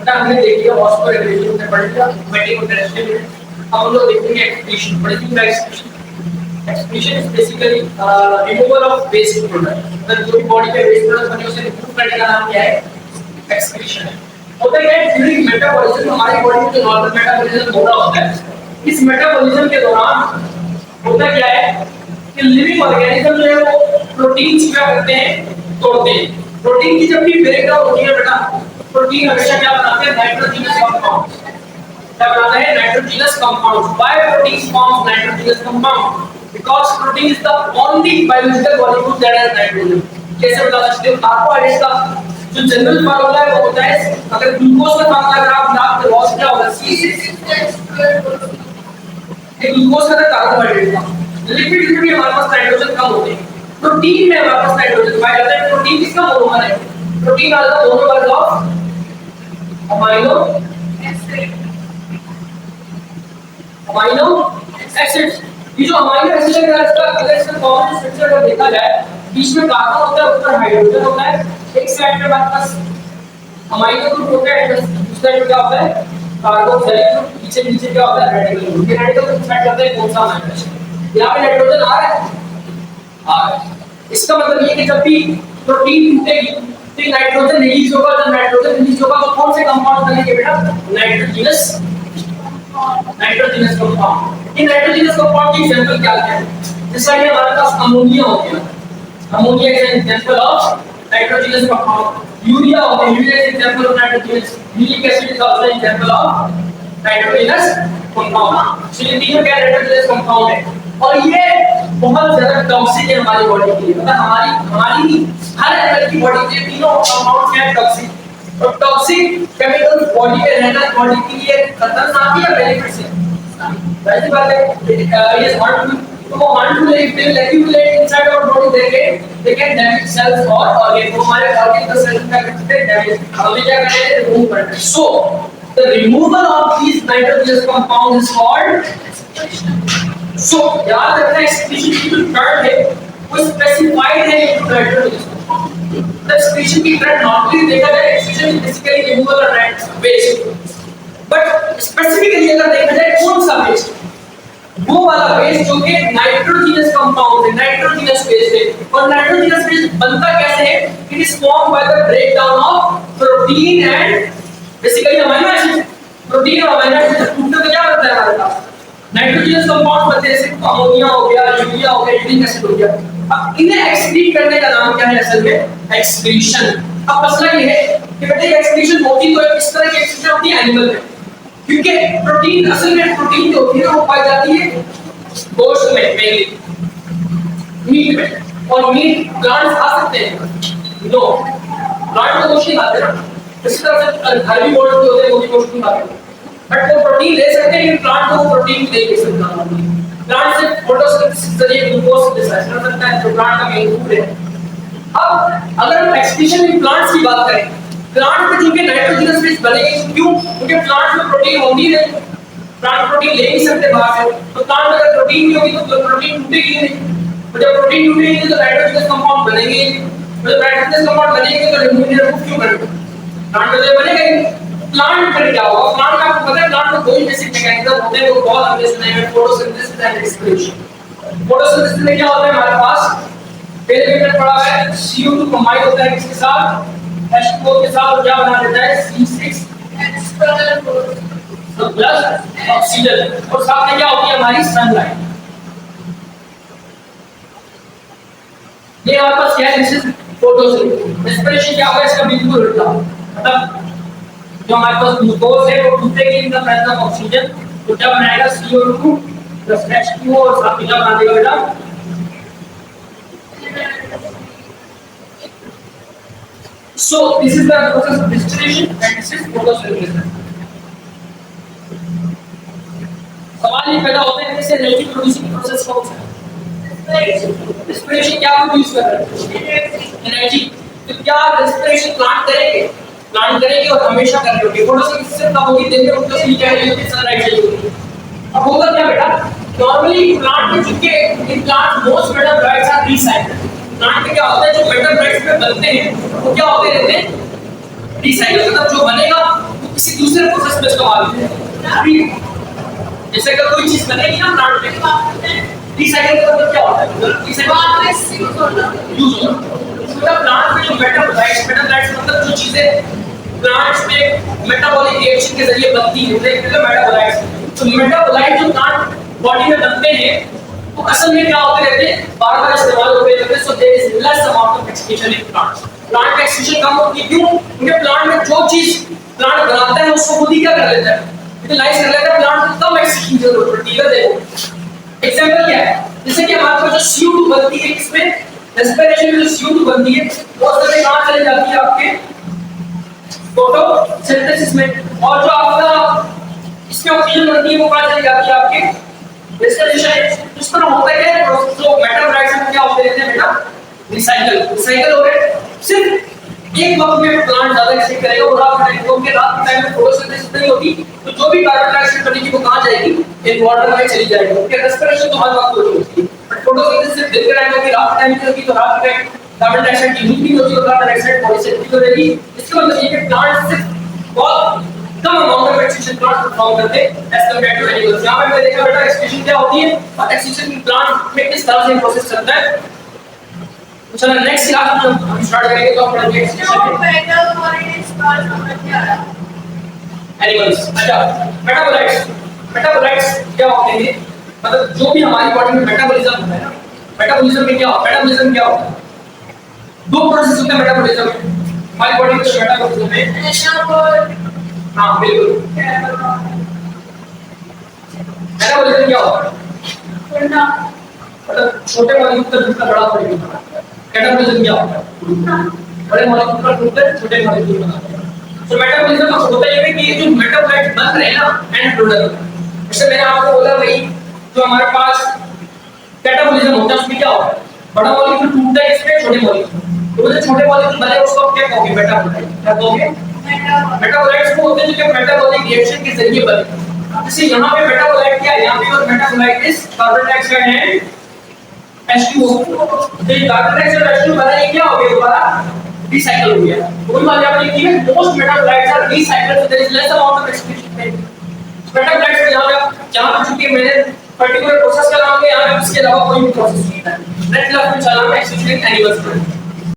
बेटा हमने देख लिया ऑस्मोरेगुलेशन में पढ़ लिया मेडिकोटेरेस्ट्रियल में। अब हम लोग देखेंगे एक्सक्रीशन। पढ़ेंगे excretion. Excretion is basically removal of waste product. मतलब जो भी बॉडी के वेस्ट प्रोडक्ट बने उसे रिमूव करने का नाम क्या है? एक्सक्रीशन। होता है कि ड्यूरिंग मेटाबॉलिज्म हमारी बॉडी में जो नॉर्मल मेटाबॉलिज्म हो रहा होता है, इस मेटाबॉलिज्म के दौरान होता क्या है कि लिविंग ऑर्गेनिज्म जो है वो प्रोटीन्स क्या करते हैं? तोड़ते हैं। प्रोटीन की जब भी ब्रेकडाउन होती है बेटा, प्रोटीन हमेशा क्या बनाते हैं? Nitrogenous compounds. क्या बनाता है? Nitrogenous compounds. Why protein forms nitrogenous compound? Because protein is the only biological molecule that has nitrogen. कैसे बता सकते हो? कार्बोहाइड्रेट का जो जनरल फार्मूला है वो होता है, अगर ग्लूकोज का फार्मूला अगर आप याद करो लॉस क्या होगा? C6H12। ये ग्लूकोज का कार्बोहाइड्रेट का। लिपिड में हमारे पास नाइट्रोजन कम होते हैं। प्रोटीन में हमारे पास नाइट्रोजन पाया जाता है। प्रोटीन किसका मोनोमर है? Protein are the monomer of amino acids. ये जो अमीनो एसिड है इसका अगर इसका कॉमन स्ट्रक्चर अगर देखा जाए, बीच में कार्बन होता है, ऊपर हाइड्रोजन होता है। एक साइड पे हमारे पास अमीनो ग्रुप होता है, दूसरे साइड पे क्या होता है? Carboxylic group. पीछे नीचे क्या होता है? Radical group. ये रेडिकल ग्रुप सेट करते हैं कौन सा अमीनो एसिड? यहां पे नाइट्रोजन आ रहा है, आ रहा है। इसका मतलब ये कि जब भी प्रोटीन टूटेगी तो नाइट्रोजन रिलीज होगा। जब नाइट्रोजन रिलीज होगा तो कौन से कंपाउंड बनेंगे बेटा? Nitrogenous compound. इन नाइट्रोजनस कंपाउंड की एग्जांपल क्या है? जैसा कि हमारे पास अमोनिया हो गया, ammonia is an example of nitrogenous compound. Urea हो गया, urea is example of nitrogenous. Uric acid is also example of nitrogenous compound. So ये तीनों क्या नाइट्रोजनस कंपाउंड है और ये बहुत ज्यादा टॉक्सिक है हमारी बॉडी के लिए। मतलब हमारी हर एनिमल की बॉडी के तीनों कंपाउंड क्या टॉक्सिक। और टॉक्सिक केमिकल बॉडी में रहना बॉडी के लिए खतरनाक है या बेनिफिशियल? वैसी बात है। ये want to accumulate inside our body, they can damage cells or organ। तो हमारे organ का cells क्या करते हैं? डैमेज। हमें क्या करना है? रिमूव करना है। So the removal of these nitrogenous compounds is called excretion। So याद रखना excretion की जो term है वो specified है in nitrogenous compound। The excretion की term normally देखा जाए excretion is basically removal of waste, but specifically अगर देखा जाए कौन सा waste? वो वाला वेस्ट जो कि नाइट्रोजनस कंपाउंड है, नाइट्रोजनस वेस्ट है। और नाइट्रोजनस वेस्ट बनता कैसे है? It is formed by the breakdown of protein and basically amino acid. Protein और अमीनो एसिड टूटने से क्या बनता है हमारे पास? नाइट्रोजनस कंपाउंड बनते हैं। जैसे अमोनिया हो गया, यूरिया हो गया, यूरिक एसिड हो गया। अब इन्हें एक्सक्रीट करने का नाम क्या है असल में? एक्सक्रीशन। अब मसला ये है कि बेटे एक्सक्रीशन होती तो इस तरह की एक्सक्रीशन होती है एनिमल में, क्योंकि प्रोटीन असल में प्रोटीन जो होती है वो पाई जाती है गोश्त में, मेनली मीट में। और मीट प्लांट्स खा सकते हैं? नो, प्लांट तो गोश्त नहीं खाते ना। इसी तरह से हर्बी गोश्त जो होते हैं वो भी गोश्त नहीं खाते, बट वो प्रोटीन ले सकते हैं। लेकिन प्लांट को प्रोटीन नहीं ले सकता। प्लांट से फोटोसिंथेसिस से जरिए ग्लूकोज सिंथेसाइज कर सकता है, जो प्लांट का मेन फूड है। अब अगर हम एक्सक्रीशन इन प्लांट्स की बात करें, प्लांट में चूंकि नाइट्रोजनस वेस्ट बनेगी, क्यों? क्योंकि प्लांट में प्रोटीन होती नहीं, प्लांट प्रोटीन ले नहीं सकते बाहर से। तो प्लांट में अगर प्रोटीन नहीं होगी तो प्रोटीन टूटेगी नहीं। और जब प्रोटीन टूटेगी तो नाइट्रोजनस कंपाउंड बनेंगे। जब नाइट्रोजनस कंपाउंड बनेंगे तो रिमूव क्यों करेंगे? प्लांट में तो बनेगा ही। प्लांट में क्या होगा? प्लांट में आपको पता है प्लांट में दो ही बेसिक मैकेनिज्म होते हैं, वो बहुत हमने सुने हैं, फोटोसिंथेसिस एंड एक्सक्रीशन। फोटोसिंथेसिस में क्या होता है हमारे पास? पहले मेथड पढ़ा है, CO2 कंबाइन होता है किसके साथ? H2O के साथ क्या बना देता है? C6H12 plus oxygen. और साथ में क्या होती है हमारी? सनलाइट। ये हमारे पास क्या है? This is photosynthesis. रेस्पिरेशन क्या होगा इसका? बिल्कुल उल्टा। मतलब जो हमारे पास ग्लूकोज है वो टूटेगी in the presence of oxygen, तो क्या बनाएगा? CO2 प्लस H2O और साथ में क्या बना देगा बेटा? So this is the process of distillation and this is photosynthesis। सवाल ये पैदा होता है कि एनर्जी प्रोड्यूसिंग प्रोसेस कौन सा है? रेस्पिरेशन क्या प्रोड्यूस कर रहा है? एनर्जी। तो क्या रेस्पिरेशन प्लांट करेंगे? प्लांट करेंगे और हमेशा कर रहे होंगे। फोटोसिंथेसिस कब होगी? दिन में उनको सी चाहिए होगी, सनलाइट चाहिए होगी। अब होगा क्या बेटा? नॉर्मली प्लांट में चूंकि in plant most metabolites are recycled. Plant में क्या होता है जो मेटाबॉलाइट्स में बनते हैं वो क्या होते रहते हैं? रीसाइकिल। मतलब जो बनेगा वो किसी दूसरे प्रोसेस में इस्तेमाल होते हैं। जैसे अगर कोई चीज बनेगी ना प्लांट में, रिसाइकल का मतलब क्या होता है? रिसाइकल यूज होना। मतलब प्लांट में जो मेटाबोलाइट्स मतलब जो चीजें प्लांट्स में मेटाबॉलिक रिएक्शन के जरिए बनती है उन्हें कहते हैं मेटाबोलाइट्स। तो मेटाबोलाइट जो प्लांट बॉडी में बनते हैं वो असल में क्या होते रहते हैं, बार-बार इस्तेमाल होते रहते हैं। So there is less amount of excretion in plants. Plant का एक्सक्रीशन कम होती है, क्यों? क्योंकि प्लांट में जो चीज प्लांट बनाता है उसको खुद ही क्या कर लेता है, यूटिलाइज कर लेता है। प्लांट कम एक्सक्रीशन की जरूरत पड़ती है। देखो एग्जांपल क्या है, जैसे कि हमारे पास जो CO2 बनती है, इसमें रेस्पिरेशन में जो CO2 बनती है वो असल में कहां चली जाती है आपके फोटोसिंथेसिस में, और जो आपका इसमें ऑक्सीजन बनती है वो कहां चली जाती है आपके रेस्पिरेशन। इस तरह होता है जो मेटाबोलाइट्स में क्या होते रहते हैं बेटा, रिसाइकल हो रहे हैं। सिर्फ एक वक्त में प्लांट ज्यादा एक्सट्रैक्ट करेगा और रात में, क्योंकि रात के टाइम में फोटोसिंथेसिस नहीं होती, तो जो भी कार्बन डाइऑक्साइड बनेगी वो कहां जाएगी, इन वाटर में चली जाएगी। क्योंकि रेस्पिरेशन तो हर वक्त होती है, बट फोटोसिंथेसिस सिर्फ दिन के टाइम होगी, रात के टाइम नहीं होगी। तो रात के टाइम कार्बन डाइऑक्साइड की यूज नहीं होती, तो कार्बन डाइऑक्साइड बॉडी से निकल जाएगी। इसका मतलब ये कि प्लांट सिर्फ बहुत कम amount of excretion plant perform करते हैं एज कंपेयर टू एनिमल्स। यहां पे मैंने देखा बेटा एक्सक्रीशन क्या होती है और एक्सक्रीशन प्लांट में किस तरह से प्रोसेस चलता है। तो चलो नेक्स्ट क्लास में हम स्टार्ट करेंगे, तो अपना एक्सक्रीशन एनिमल्स। अच्छा, मेटाबोलाइट्स क्या होते हैं, मतलब जो भी हमारी बॉडी में मेटाबॉलिज्म होता है ना, मेटाबॉलिज्म में क्या होता है, मेटाबॉलिज्म क्या होता है, दो प्रोसेस होते हैं मेटाबॉलिज्म में हमारी बॉडी के मेटाबॉलिज्म में। हां बिल्कुल, मेटाबॉलिज्म क्या होता है, मतलब छोटे मॉलिक्यूल का बड़ा मॉलिक्यूल। मेटाबॉलिज्म क्या होता है, बड़े मॉलिक्यूल का टूटकर छोटे मॉलिक्यूल बनाते हैं। तो मेटाबॉलिज्म का होता है कि ये जो मेटाबोलाइट बन रहे हैं ना एंड प्रोडक्ट, जैसे मैंने आपको बोला भाई जो हमारे पास कैटाबॉलिज्म होता है उसमें क्या होता है, बड़ा मॉलिक्यूल टूटता है इसमें छोटे मॉलिक्यूल, तो जो छोटे मॉलिक्यूल बने उसको आप क्या कहोगे, मेटाबोलाइट। क्या कहोगे, मेटाबोलाइट्स वो होते हैं जो मेटाबॉलिक रिएक्शन के जरिए बने। जैसे यहाँ पे मेटाबोलाइट क्या है, यहाँ पे और metabolite is carbon dioxide and H2O। तो ये कार्बन डाइऑक्साइड H2O बना, ये क्या हो गया, दोबारा रिसाइकल हो गया। वही बात यहाँ पे लिखी है, most metabolites are recycled, so there is less amount of excretion. Metabolites में जहाँ पे चूंकि मैंने पर्टिकुलर प्रोसेस का नाम लिया, यहाँ पे इसके अलावा कोई भी प्रोसेस नहीं है। नेक्स्ट क्लास में चला मैं एक्सक्रीशन एनिमल्स पर।